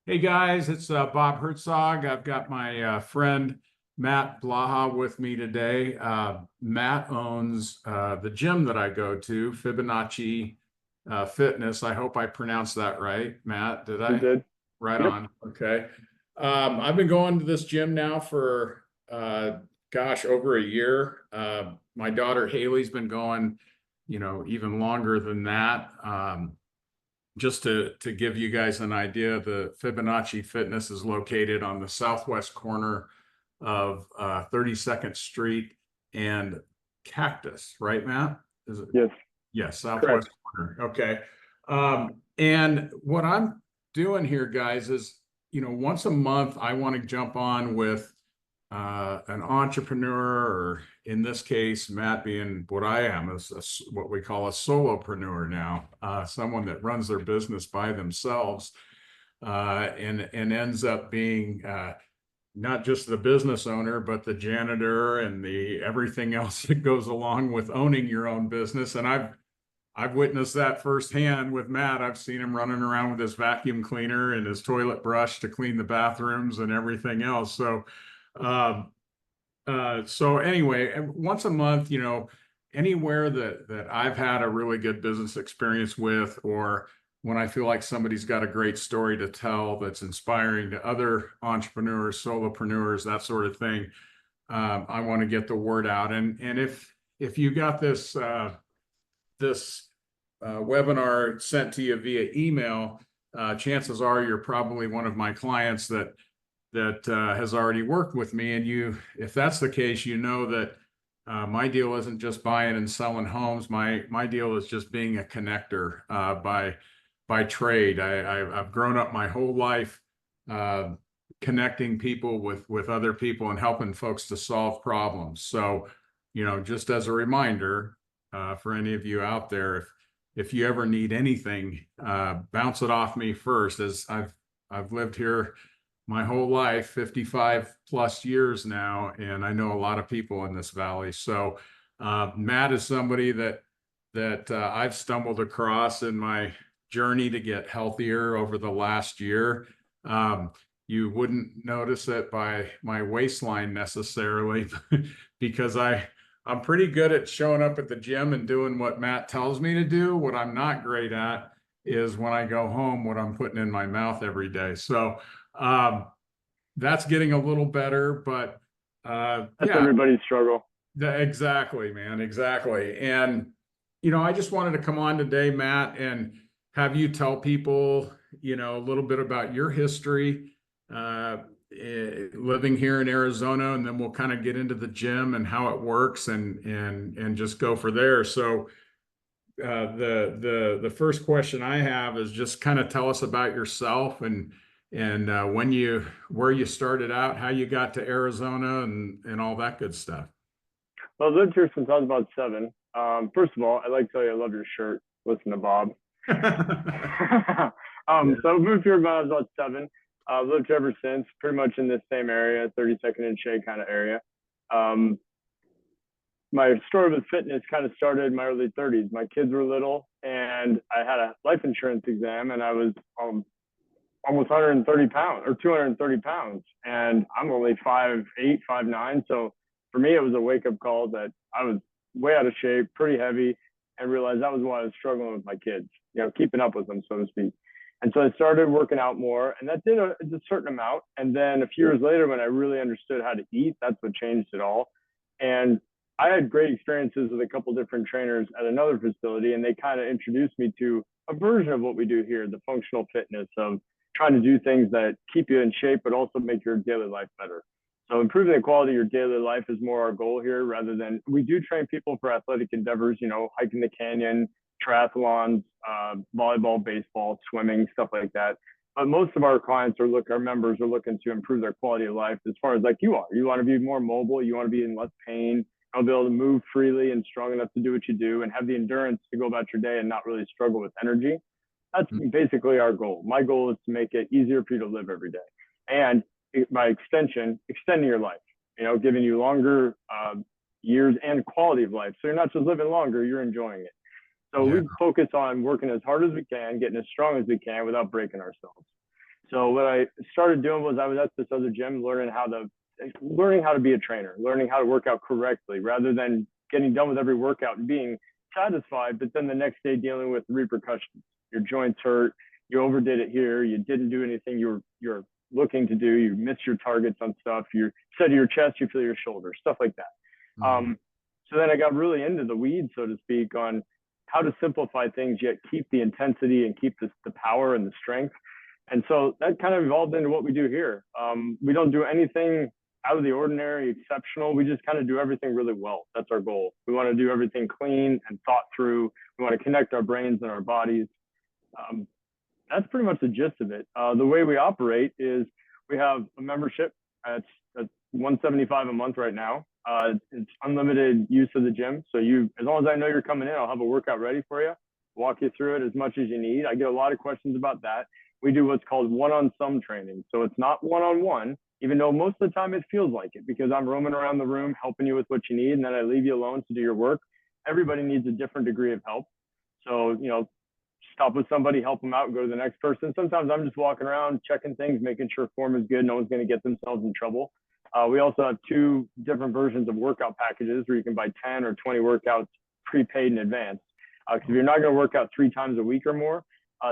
Hey guys, it's Bob Hertzog. I've got my friend Matt Blaha with me today. Matt owns the gym that I go to, Fibonacci Fitness. I hope I pronounced that right, Matt. Did You I? did? Right Yep. on. Okay. I've been going to this gym now for, over a year. My daughter Haley's been going, even longer than that. Just to give you guys an idea, the Fibonacci Fitness is located on the southwest corner of 32nd Street and Cactus, right, Matt? Is it? Yes. Yes, southwest Correct. corner. Okay. And what I'm doing here, guys, is once a month I want to jump on with an entrepreneur, or in this case, Matt being what I am, is what we call a solopreneur now, someone that runs their business by themselves, and ends up being not just the business owner, but the janitor and the everything else that goes along with owning your own business. And I've witnessed that firsthand with Matt. I've seen him running around with his vacuum cleaner and his toilet brush to clean the bathrooms and everything else. Um, so anyway, once a month, anywhere that I've had a really good business experience with, or when I feel like somebody's got a great story to tell that's inspiring to other entrepreneurs, solopreneurs, that sort of thing, I want to get the word out. And if you got this webinar sent to you via email, chances are you're probably one of my clients that has already worked with me. And if that's the case, that my deal isn't just buying and selling homes. My deal is just being a connector by trade. I've grown up my whole life uh, connecting people with other people and helping folks to solve problems. So, just as a reminder for any of you out there, if you ever need anything, bounce it off me first, as I've lived here my whole life, 55 plus years now, and I know a lot of people in this valley. So Matt is somebody that I've stumbled across in my journey to get healthier over the last year. Um, you wouldn't notice it by my waistline necessarily, because I'm pretty good at showing up at the gym and doing what Matt tells me to do. What I'm not great at is when I go home, what I'm putting in my mouth every day. So um, that's getting a little better, but That's yeah, everybody's struggle. exactly, man, exactly. And I just wanted to come on today, Matt, and have you tell people, a little bit about your history, uh, living here in Arizona, and then we'll kind of get into the gym and how it works, and just go for there. So the first question I have is just kind of tell us about yourself, and where you started out, how you got to Arizona, and all that good stuff. Well, I've lived here since I was about 7. First of all, I'd like to tell you I love your shirt. Listen to Bob. Yeah. So I moved here when I was about 7. I've lived here ever since, pretty much in this same area, 32nd and Shea kind of area. Um, my story with fitness kind of started in my early 30s. My kids were little, and I had a life insurance exam, and I was almost 130 pounds or 230 pounds. And I'm only 5'8", 5'9". So for me, it was a wake up call that I was way out of shape, pretty heavy, and realized that was why I was struggling with my kids, keeping up with them, so to speak. And so I started working out more, and that did a certain amount. And then a few years later, when I really understood how to eat, that's what changed it all. And I had great experiences with a couple different trainers at another facility, and they kind of introduced me to a version of what we do here, the functional fitness of trying to do things that keep you in shape, but also make your daily life better. So improving the quality of your daily life is more our goal here, rather than we do train people for athletic endeavors, hiking the canyon, triathlons, volleyball, baseball, swimming, stuff like that. But most of our clients our members are looking to improve their quality of life as far as like you are. You want to be more mobile. You want to be in less pain. I'll be able to move freely and strong enough to do what you do and have the endurance to go about your day and not really struggle with energy. That's basically our goal. My goal is to make it easier for you to live every day. And by extension, extending your life, giving you longer years and quality of life. So you're not just living longer, you're enjoying it. So Yeah. we focus on working as hard as we can, getting as strong as we can without breaking ourselves. So what I started doing was I was at this other gym learning how to be a trainer, learning how to work out correctly rather than getting done with every workout and being satisfied, but then the next day dealing with repercussions. Your joints hurt, you overdid it here, you didn't do anything you're looking to do, you missed your targets on stuff, you said to your chest, you feel your shoulder, stuff like that. Mhm. So then I got really into the weeds, so to speak, on how to simplify things yet keep the intensity and keep the power and the strength. And so that kind of evolved into what we do here. We don't do anything out of the ordinary, exceptional. We just kind of do everything really well. That's our goal. We want to do everything clean and thought through. We want to connect our brains and our bodies. That's pretty much the gist of it. The way we operate is we have a membership. It's $175 a month right now. It's unlimited use of the gym. So as long as I know you're coming in, I'll have a workout ready for you, walk you through it as much as you need. I get a lot of questions about that. We do what's called one-on-some training. So it's not one-on-one, even though most of the time it feels like it because I'm roaming around the room helping you with what you need, and then I leave you alone to do your work. Everybody needs a different degree of help. So, stop with somebody, help them out, go to the next person. Sometimes I'm just walking around, checking things, making sure form is good. No one's going to get themselves in trouble. We also have 2 different versions of workout packages where you can buy 10 or 20 workouts prepaid in advance. Because if you're not going to work out 3 times a week or more,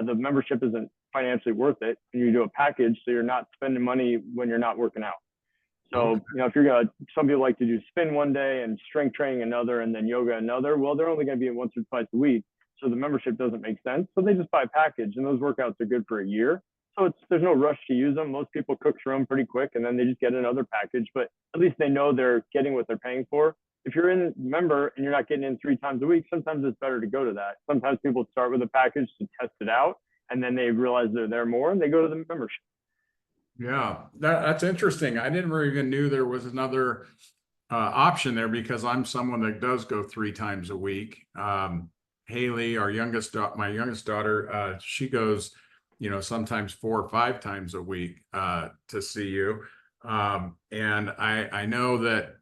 the membership isn't financially worth it. And you do a package so you're not spending money when you're not working out. So, if you're going to, some people like to do spin one day and strength training another and then yoga another. Well, they're only going to be once or twice a week. So the membership doesn't make sense. So they just buy a package and those workouts are good for a year. So there's no rush to use them. Most people cook through them pretty quick and then they just get another package, but at least they know they're getting what they're paying for. If you're in member and you're not getting in 3 times a week, sometimes it's better to go to that. Sometimes people start with a package to test it out and then they realize they're there more and they go to the membership. Yeah, that's interesting. I didn't even knew there was another option there because I'm someone that does go 3 times a week. Haley, my youngest daughter, she goes, sometimes 4 or 5 times a week to see you. And I know that,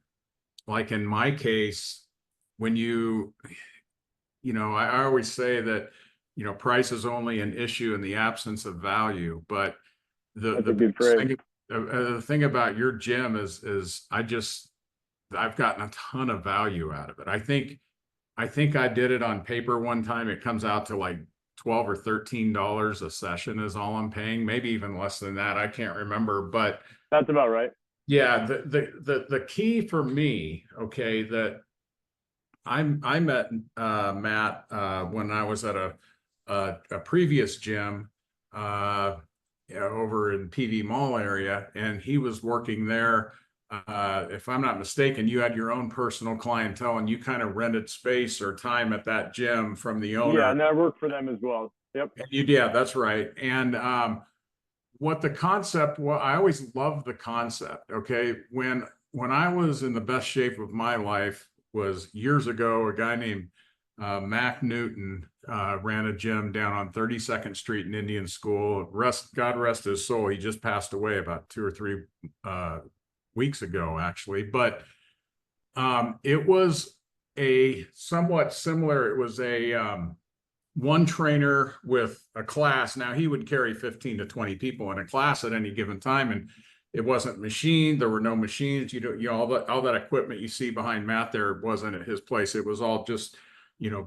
like in my case, when I always say that, price is only an issue in the absence of value. But the thing about your gym is I've gotten a ton of value out of it. I think I did it on paper one time. It comes out to like $12 or $13 a session is all I'm paying, maybe even less than that. I can't remember, but that's about right. Yeah, the key for me, okay, that I met Matt when I was at a previous gym over in PV Mall area, and he was working there. If I'm not mistaken, you had your own personal clientele and you kind of rented space or time at that gym from the owner. Yeah, and I work for them as well. Yep. Yeah, that's right. And what the concept, well, I always loved the concept. Okay. When I was in the best shape of my life was years ago, a guy named Mac Newton ran a gym down on 32nd Street in Indian School. God rest his soul. He just passed away about 2 or 3 weeks ago, actually. But it was a somewhat similar. It was a one trainer with a class. Now he would carry 15 to 20 people in a class at any given time, and it wasn't machined. There were no machines. All that equipment you see behind Matt there wasn't at his place. It was all just,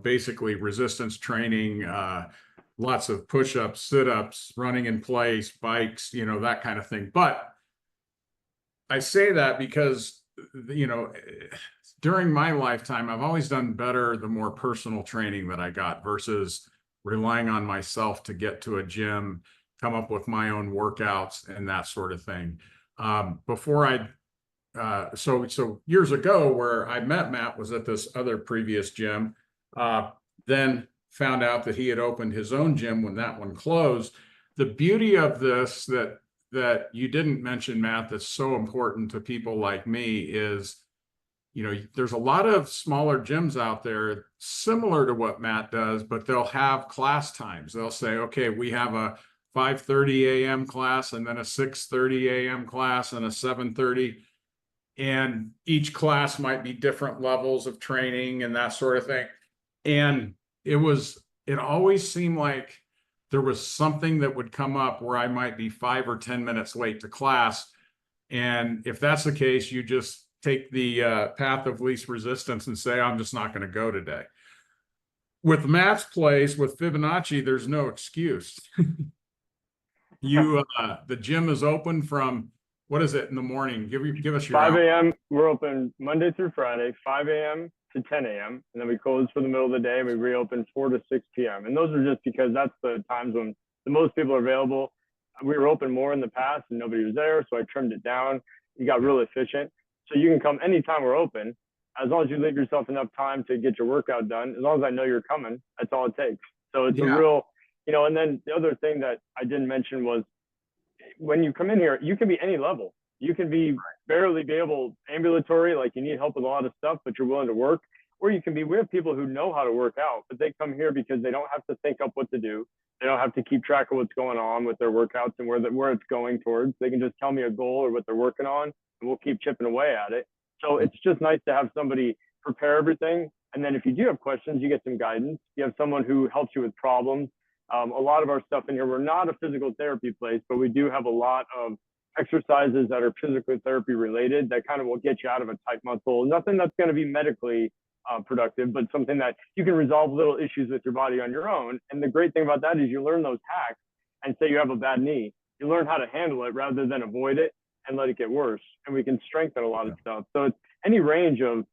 basically resistance training, lots of push-ups, sit-ups, running in place, bikes, that kind of thing. But I say that because, during my lifetime, I've always done better the more personal training that I got versus relying on myself to get to a gym, come up with my own workouts and that sort of thing. So years ago, where I met Matt was at this other previous gym, then found out that he had opened his own gym when that one closed. The beauty of this that you didn't mention, Matt, that's so important to people like me is, there's a lot of smaller gyms out there similar to what Matt does, but they'll have class times. They'll say, okay, we have a 5:30 a.m. class and then a 6:30 a.m. class and a 7:30. And each class might be different levels of training and that sort of thing. And it always seemed like there was something that would come up where I might be 5 or 10 minutes late to class. And if that's the case, you just take the path of least resistance and say, I'm just not going to go today. With Matt's place, with Fibonacci, there's no excuse. The gym is open from, what is it in the morning? Give us your 5 a.m. We're open Monday through Friday, 5 a.m. to 10 a.m. And then we close for the middle of the day. We reopen 4 to 6 p.m. And those are just because that's the times when the most people are available. We were open more in the past and nobody was there, so I trimmed it down. We got real efficient. So you can come anytime we're open, as long as you leave yourself enough time to get your workout done. As long as I know you're coming, that's all it takes. So it's a real, you know, and then the other thing that I didn't mention was when you come in here, you can be any level. You can be barely be able ambulatory, like you need help with a lot of stuff, but you're willing to work. Or you can be, we have people who know how to work out, but they come here because they don't have to think up what to do. They don't have to keep track of what's going on with their workouts and where it's going towards. They can just tell me a goal or what they're working on, and we'll keep chipping away at it. So it's just nice to have somebody prepare everything. And then if you do have questions, you get some guidance. You have someone who helps you with problems. A lot of our stuff in here, we're not a physical therapy place, but we do have a lot of exercises that are physical therapy related that kind of will get you out of a tight muscle. Nothing that's going to be medically productive, but something that you can resolve little issues with your body on your own. And the great thing about that is you learn those hacks, and say you have a bad knee, you learn how to handle it rather than avoid it and let it get worse. And we can strengthen a lot of stuff. So it's any range of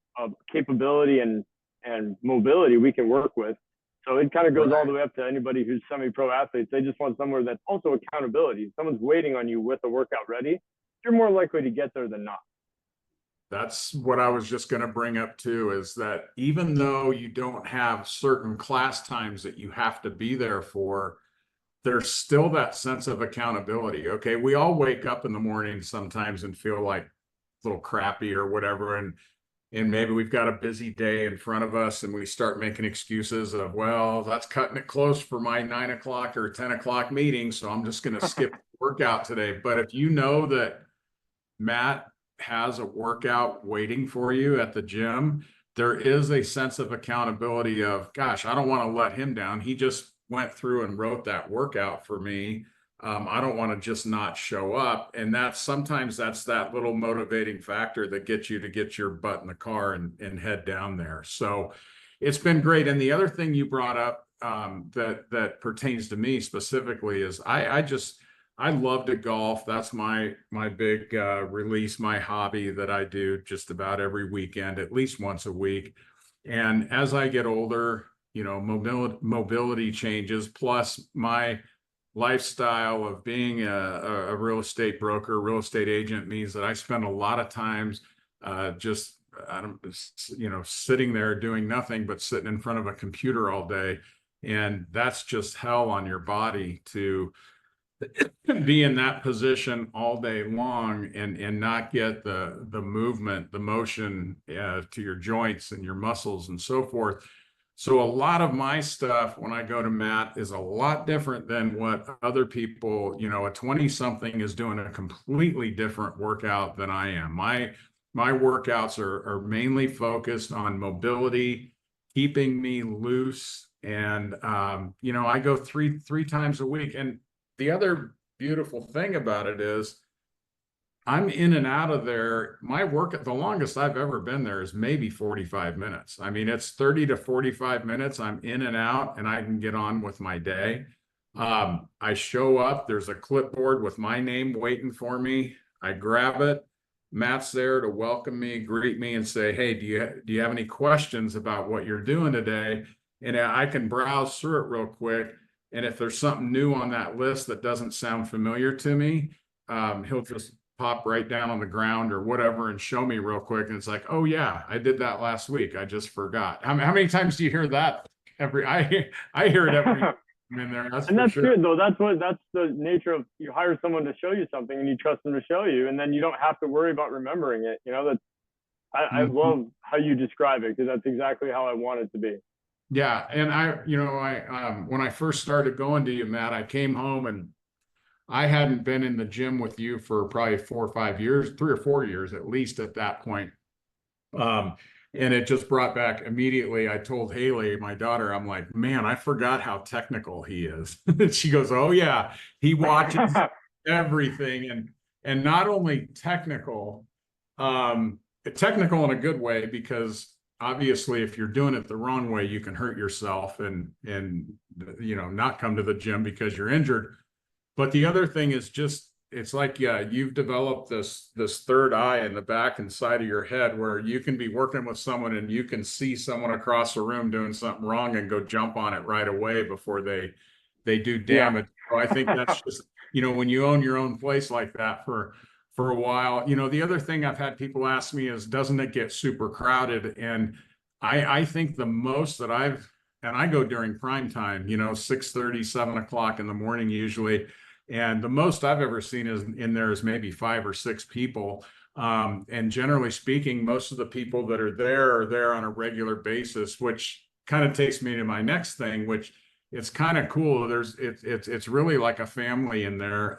capability and mobility we can work with. So it kind of goes all the way up to anybody who's semi-pro athletes. They just want somewhere that's also accountability. If someone's waiting on you with a workout ready, you're more likely to get there than not. That's what I was just going to bring up too, is that even though you don't have certain class times that you have to be there for, there's still that sense of accountability. Okay, we all wake up in the morning sometimes and feel like a little crappy or whatever, and maybe we've got a busy day in front of us and we start making excuses of, well, that's cutting it close for my 9 o'clock or 10 o'clock meeting, so I'm just going to skip the workout today. But if you know that Matt has a workout waiting for you at the gym, there is a sense of accountability of, gosh, I don't want to let him down. He just went through and wrote that workout for me. I don't want to just not show up. And sometimes that's that little motivating factor that gets you to get your butt in the car and head down there. So it's been great. And the other thing you brought up that pertains to me specifically is I love to golf. That's my big release, my hobby that I do just about every weekend, at least once a week. And as I get older, you know, mobility changes, plus my lifestyle of being a real estate broker, real estate agent means that I spend a lot of times sitting there doing nothing but sitting in front of a computer all day. And that's just hell on your body to be in that position all day long and not get the movement, the motion to your joints and your muscles and so forth. So a lot of my stuff when I go to Matt is a lot different than what other people, you know, a 20-something is doing a completely different workout than I am. My workouts are mainly focused on mobility, keeping me loose. And, you know, I go three times a week. And the other beautiful thing about it is I'm in and out of there. My work, the longest I've ever been there is maybe 45 minutes. I mean, it's 30 to 45 minutes. I'm in and out and I can get on with my day. I show up, there's a clipboard with my name waiting for me. I grab it. Matt's there to welcome me, greet me and say, hey, do you have any questions about what you're doing today? And I can browse through it real quick. And if there's something new on that list that doesn't sound familiar to me, he'll just pop right down on the ground or whatever and show me real quick. And it's like, oh yeah, I did that last week. I just forgot. How many times do you hear that? I hear it every time in there. That's good though. That's the nature of, you hire someone to show you something and you trust them to show you, and then you don't have to worry about remembering it. You know, I love how you describe it, because that's exactly how I want it to be. Yeah. And when I first started going to you, Matt, I came home and I hadn't been in the gym with you for probably 4 or 5 years, 3 or 4 years, at least at that point. And it just brought back immediately. I told Haley, my daughter, I'm like, man, I forgot how technical he is. And she goes, oh yeah, he watches everything. And not only technical, technical in a good way, because obviously if you're doing it the wrong way, you can hurt yourself and you know, not come to the gym because you're injured. But the other thing is just, it's like, yeah, you've developed this third eye in the back and side of your head where you can be working with someone and you can see someone across the room doing something wrong and go jump on it right away before they do Yeah. damage. So I think that's just, you know, when you own your own place like that for a while. You know, the other thing I've had people ask me is, doesn't it get super crowded? And I think the most that and I go during prime time, you know, 6:30, 7 o'clock in the morning usually. And the most I've ever seen is in there is maybe 5 or 6 people. And generally speaking, most of the people that are there on a regular basis, which kind of takes me to my next thing, which it's kind of cool. It's really like a family in there.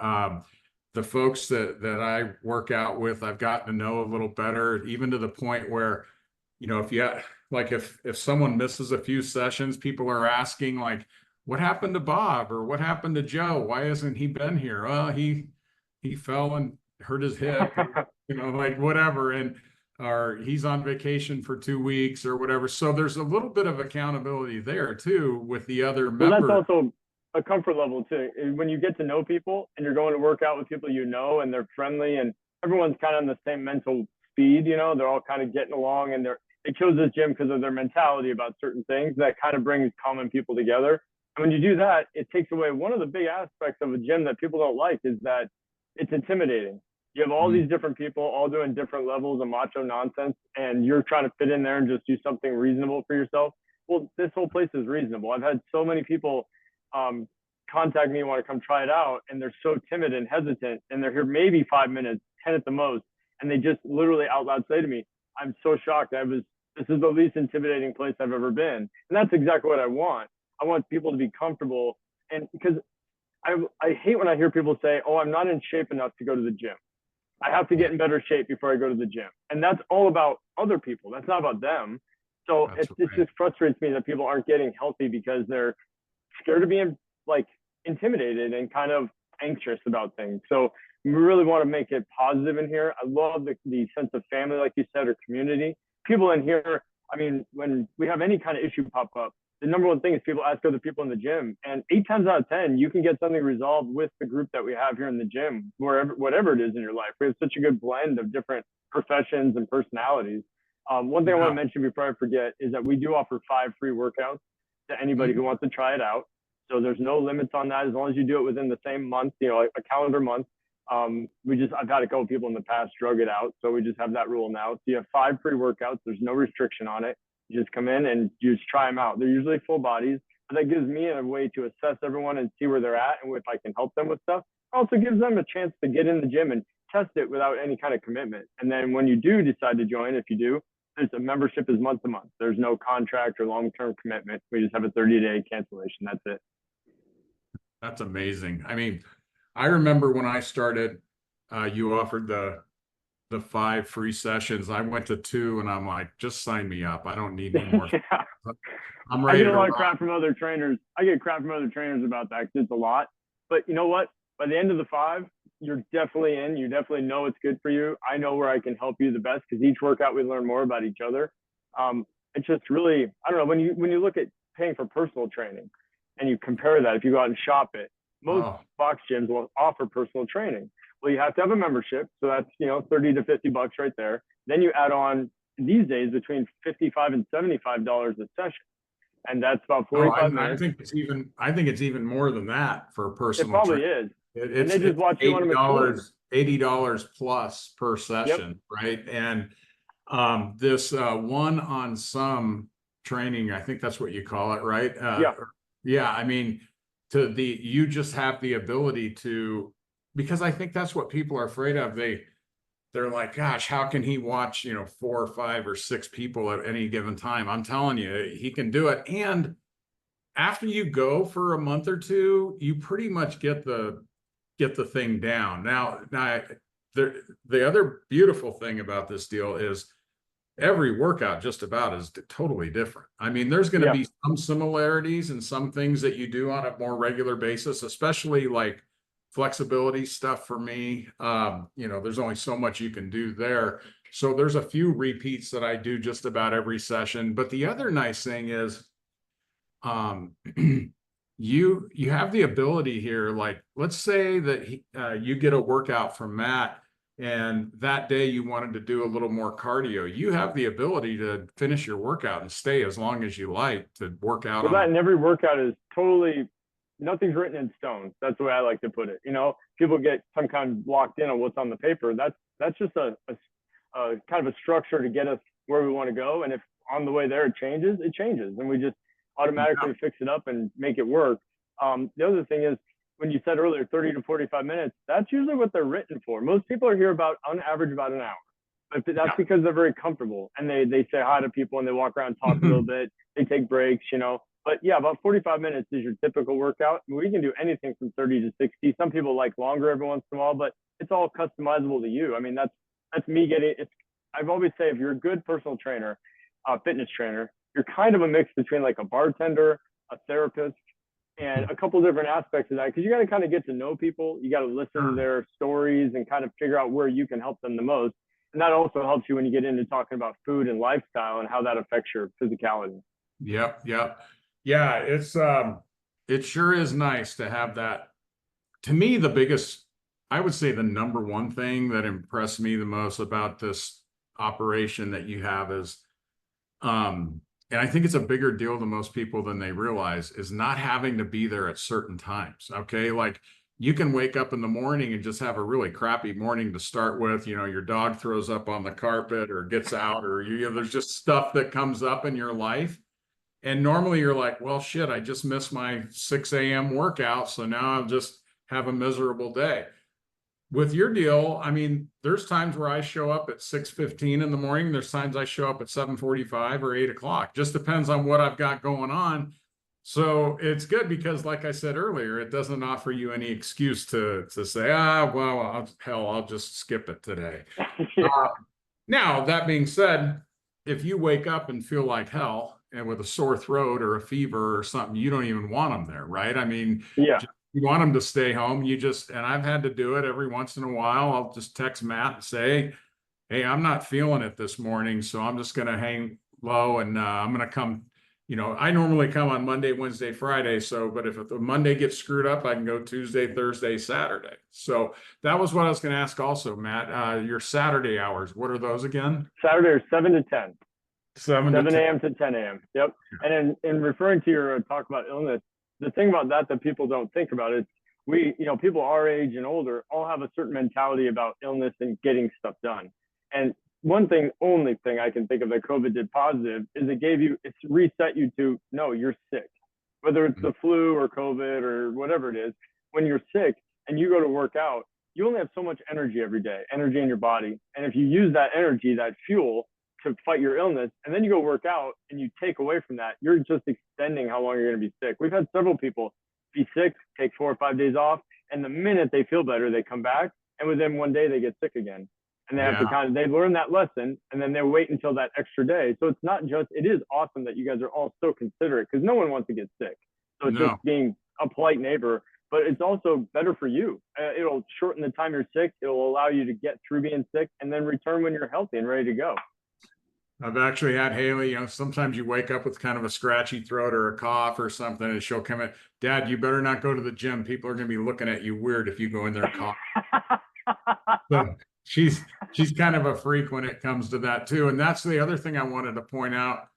The folks that I work out with, I've gotten to know a little better, even to the point where, you know, if someone misses a few sessions, people are asking like, what happened to Bob, or what happened to Joe? Why hasn't he been here? Well, he fell and hurt his hip, or, you know, like whatever, or he's on vacation for 2 weeks or whatever. So there's a little bit of accountability there too with the other Well, that's members. also a comfort level too. When you get to know people and you're going to work out with people you know and they're friendly and everyone's kind of on the same mental speed, you know, they're all kind of getting along and they chose this gym because of their mentality about certain things that kind of brings common people together. And when you do that, it takes away one of the big aspects of a gym that people don't like is that it's intimidating. You have all these different people all doing different levels of macho nonsense, and you're trying to fit in there and just do something reasonable for yourself. Well, this whole place is reasonable. I've had so many people contact me and want to come try it out, and they're so timid and hesitant, and they're here maybe 5 minutes, 10 at the most, and they just literally out loud say to me, I'm so shocked. This is the least intimidating place I've ever been. And that's exactly what I want. I want people to be comfortable. And because I hate when I hear people say, oh, I'm not in shape enough to go to the gym. I have to get in better shape before I go to the gym. And that's all about other people. That's not about them. So it just frustrates me that people aren't getting healthy because they're scared of being like intimidated and kind of anxious about things. So we really want to make it positive in here. I love the sense of family, like you said, or community. People in here, I mean, when we have any kind of issue pop up, the number one thing is people ask other people in the gym, and 8 times out of 10, you can get something resolved with the group that we have here in the gym, whatever it is in your life. We have such a good blend of different professions and personalities. One thing I want to mention before I forget is that we do offer 5 free workouts to anybody who wants to try it out. So there's no limits on that as long as you do it within the same month, you know, a calendar month. I've had a couple people in the past drug it out, so we just have that rule now. So you have 5 free workouts. There's no restriction on it. You just come in and you just try them out. They're usually full bodies, but that gives me a way to assess everyone and see where they're at and if I can help them with stuff. It also gives them a chance to get in the gym and test it without any kind of commitment. And then when you do decide to join, if you do, there's a membership is month to month. There's no contract or long-term commitment. We just have a 30-day cancellation. That's it. That's amazing. I mean, I remember when I started, you offered the 5 free sessions. I went to 2 and I'm like, just sign me up. I don't need any more. Yeah. I'm ready. I get a lot of crap from other trainers. I get crap from other trainers about that because it's a lot. But you know what? By the end of the 5, you're definitely in. You definitely know it's good for you. I know where I can help you the best because each workout we learn more about each other. It's just really, I don't know, when you look at paying for personal training and you compare that, if you go out and shop it, most box gyms will offer personal training. Well, you have to have a membership. So that's, you know, $30 to $50 right there. Then you add on these days between $55 and $75 a session. And that's about 45 minutes. I think it's even more than that for a personal. It probably is. It's just watch you on $80 plus per session, right? And this one on some training, I think that's what you call it, right? Yeah. I mean, you just have the ability to, because I think that's what people are afraid of. They're like, gosh, how can he watch, you know, 4 or 5 or 6 people at any given time? I'm telling you, he can do it. And after you go for a month or 2, you pretty much get the thing down. Now the other beautiful thing about this deal is every workout just about is totally different. I mean, there's going to Yeah. be some similarities and some things that you do on a more regular basis, especially like flexibility stuff for me. You know, there's only so much you can do there. So there's a few repeats that I do just about every session. But the other nice thing is, um, you have the ability here, like let's say that you get a workout from Matt and that day you wanted to do a little more cardio. You have the ability to finish your workout and stay as long as you like to work out Well, on that the. and every workout is totally, nothing's written in stone. That's the way I like to put it. You know, people get some kind of locked in on what's on the paper. That's just a kind of a structure to get us where we want to go. And if on the way there it changes, and we just automatically fix it up and make it work. The other thing is, when you said earlier 30 to 45 minutes, that's usually what they're written for. Most people are here about on average about an hour. But that's because they're very comfortable and they say hi to people and they walk around, talk a little bit, they take breaks, you know. But yeah, about 45 minutes is your typical workout. We can do anything from 30 to 60. Some people like longer every once in a while, but it's all customizable to you. I mean, that's me getting it. I've always say if you're a good personal trainer, fitness trainer, you're kind of a mix between like a bartender, a therapist, and a couple different aspects of that, because you got to kind of get to know people. You got to listen to their stories and kind of figure out where you can help them the most. And that also helps you when you get into talking about food and lifestyle and how that affects your physicality. Yep, yep. Yeah, it sure is nice to have that. To me, the biggest, I would say the number one thing that impressed me the most about this operation that you have is, and I think it's a bigger deal to most people than they realize, is not having to be there at certain times. Okay. Like you can wake up in the morning and just have a really crappy morning to start with. You know, your dog throws up on the carpet or gets out, or there's just stuff that comes up in your life. And normally you're like, well, shit, I just missed my 6 a.m. workout. So now I'll just have a miserable day. With your deal, I mean, there's times where I show up at 6:15 in the morning. There's times I show up at 7:45 or 8 o'clock. Just depends on what I've got going on. So it's good because, like I said earlier, it doesn't offer you any excuse to say, well, I'll just skip it today. Yeah. Now, that being said, if you wake up and feel like hell and with a sore throat or a fever or something, you don't even want them there, right? I mean, Yeah. you want them to stay home. And I've had to do it every once in a while. I'll just text Matt and say, hey, I'm not feeling it this morning, so I'm just going to hang low and I'm going to come. You know, I normally come on Monday, Wednesday, Friday. So, but if the Monday gets screwed up, I can go Tuesday, Thursday, Saturday. So that was what I was going to ask also, Matt. Your Saturday hours, what are those again? Saturday are 7 to 10. 7 to 10 a.m. to 10 a.m. Yep. And in referring to your talk about illness, the thing about that people don't think about is people our age and older all have a certain mentality about illness and getting stuff done. And only thing I can think of that COVID did positive is it's reset you to, no, you're sick. Whether it's the flu or COVID or whatever it is, when you're sick and you go to work out, you only have so much energy every day, energy in your body. And if you use that energy, that fuel, to fight your illness, and then you go work out and you take away from that, you're just extending how long you're going to be sick. We've had several people be sick, take 4 or 5 days off, and the minute they feel better, they come back, and within one day they get sick again. And they have to they learn that lesson, and then they wait until that extra day. So it is awesome that you guys are all so considerate, because no one wants to get sick. So it's just being a polite neighbor, but it's also better for you. It'll shorten the time you're sick. It'll allow you to get through being sick and then return when you're healthy and ready to go. I've actually had Haley, sometimes you wake up with kind of a scratchy throat or a cough or something, and she'll come in, Dad, you better not go to the gym. People are going to be looking at you weird if you go in there and cough. So she's kind of a freak when it comes to that too. And that's the other thing I wanted to point out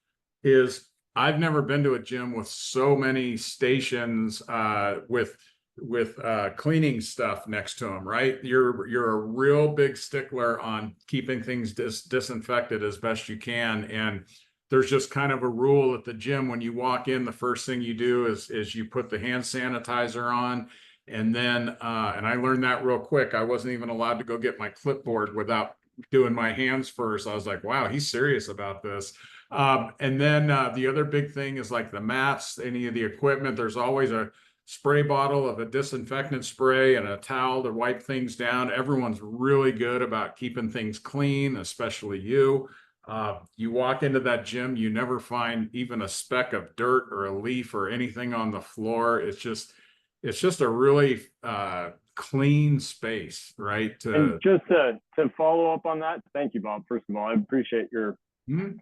is I've never been to a gym with so many stations with cleaning stuff next to them, right? You're a real big stickler on keeping things disinfected as best you can. And there's just kind of a rule at the gym when you walk in, the first thing you do is you put the hand sanitizer on. And then, and I learned that real quick. I wasn't even allowed to go get my clipboard without doing my hands first. I was like, wow, he's serious about this. And then the other big thing is like the mats, any of the equipment, there's always a spray bottle of a disinfectant spray and a towel to wipe things down. Everyone's really good about keeping things clean, especially you. You walk into that gym, you never find even a speck of dirt or a leaf or anything on the floor. It's just a really clean space, right? And just to follow up on that, thank you, Bob. First of all, I appreciate your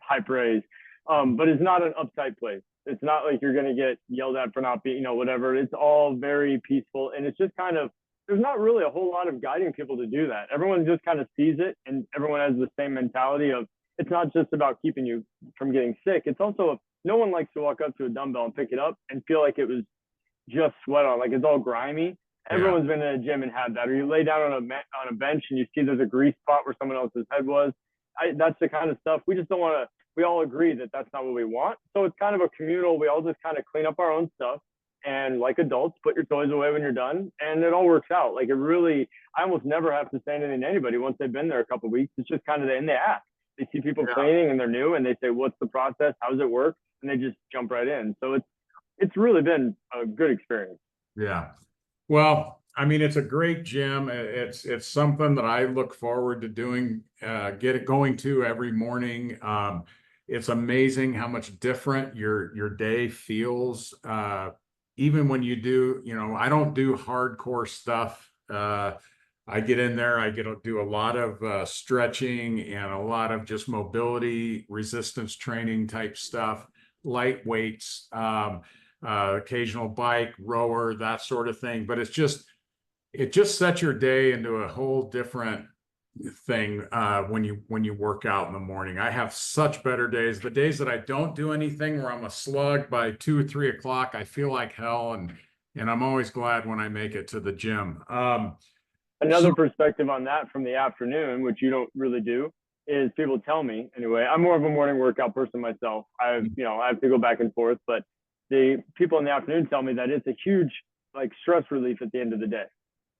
high praise. But it's not an uptight place. It's not like you're going to get yelled at for not being, you know, whatever. It's all very peaceful. And it's just kind of, there's not really a whole lot of guiding people to do that. Everyone just kind of sees it, and everyone has the same mentality of, it's not just about keeping you from getting sick. It's also, no one likes to walk up to a dumbbell and pick it up and feel like it was just sweat on, like it's all grimy. Everyone's been in a gym and had that. Or you lay down on a bench and you see there's a grease spot where someone else's head was. That's the kind of stuff we just don't want to. We all agree that that's not what we want. So it's kind of a communal. We all just kind of clean up our own stuff, and like adults, put your toys away when you're done, and it all works out. Like, it really, I almost never have to say anything to anybody once they've been there a couple of weeks. It's just kind of, and they ask. They see people cleaning and they're new, and they say, "What's the process? How does it work?" And they just jump right in. So it's really been a good experience. Yeah. Well, I mean, it's a great gym. It's something that I look forward to doing, going to every morning. It's amazing how much different your day feels. Even when you do, you know, I don't do hardcore stuff. I get in there, I get to do a lot of stretching and a lot of just mobility, resistance training type stuff, light weights, occasional bike, rower, that sort of thing. But it just sets your day into a whole different thing when you work out in the morning. I have such better days. The days that I don't do anything, where I'm a slug by 2 or 3 o'clock, I feel like hell, and I'm always glad when I make it to the gym. Another perspective on that from the afternoon, which you don't really do, is people tell me, anyway, I'm more of a morning workout person myself. I have to go back and forth, but the people in the afternoon tell me that it's a huge like stress relief at the end of the day.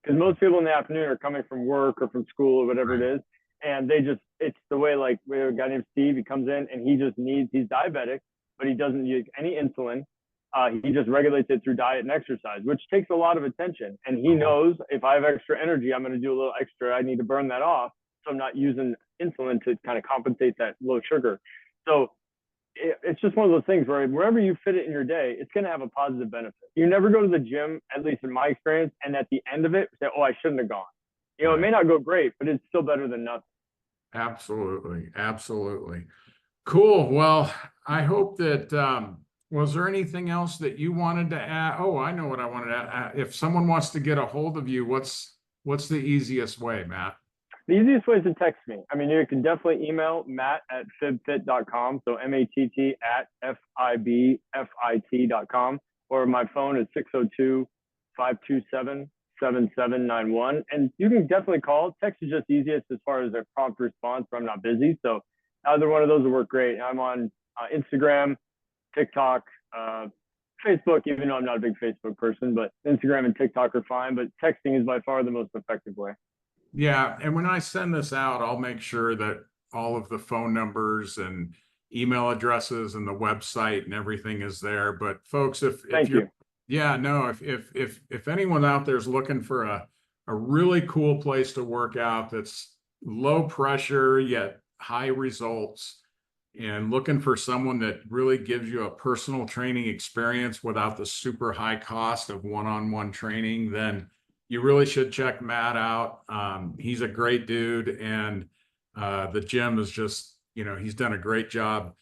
Because most people in the afternoon are coming from work or from school or whatever it is. And it's the way, like, we have a guy named Steve, he comes in and he's diabetic, but he doesn't use any insulin. He just regulates it through diet and exercise, which takes a lot of attention. And he knows if I have extra energy, I'm going to do a little extra. I need to burn that off. So I'm not using insulin to kind of compensate that low sugar. So it's just one of those things where wherever you fit it in your day, it's going to have a positive benefit. You never go to the gym, at least in my experience, and at the end of it, say, "Oh, I shouldn't have gone." You know, it may not go great, but it's still better than nothing. Absolutely. Absolutely. Cool. Well, I hope that, was there anything else that you wanted to add? Oh, I know what I wanted to add. If someone wants to get a hold of you, what's the easiest way, Matt? The easiest way is to text me. I mean, you can definitely email matt@fibfit.com. So matt@fibfit.com. Or my phone is 602-527-7791. And you can definitely call. Text is just easiest as far as a prompt response, but I'm not busy. So either one of those will work great. I'm on Instagram, TikTok, Facebook, even though I'm not a big Facebook person, but Instagram and TikTok are fine. But texting is by far the most effective way. Yeah. And when I send this out, I'll make sure that all of the phone numbers and email addresses and the website and everything is there. But folks, if you're, yeah, no, if anyone out there is looking for a really cool place to work out that's low pressure yet high results, and looking for someone that really gives you a personal training experience without the super high cost of one-on-one training, then you really should check Matt out. He's a great dude, and the gym is just, he's done a great job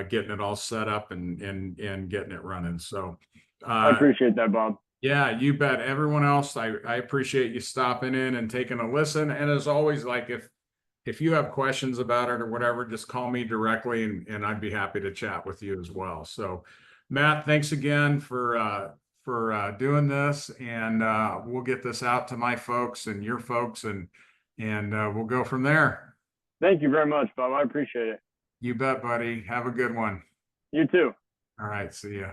getting it all set up and getting it running. So I appreciate that, Bob. Yeah, you bet. Everyone else, I appreciate you stopping in and taking a listen. And as always, like, if you have questions about it or whatever, just call me directly, and I'd be happy to chat with you as well. So Matt, thanks again for doing this, and we'll get this out to my folks and your folks, and we'll go from there. Thank you very much, Bob. I appreciate it. You bet, buddy. Have a good one. You too. All right. See ya.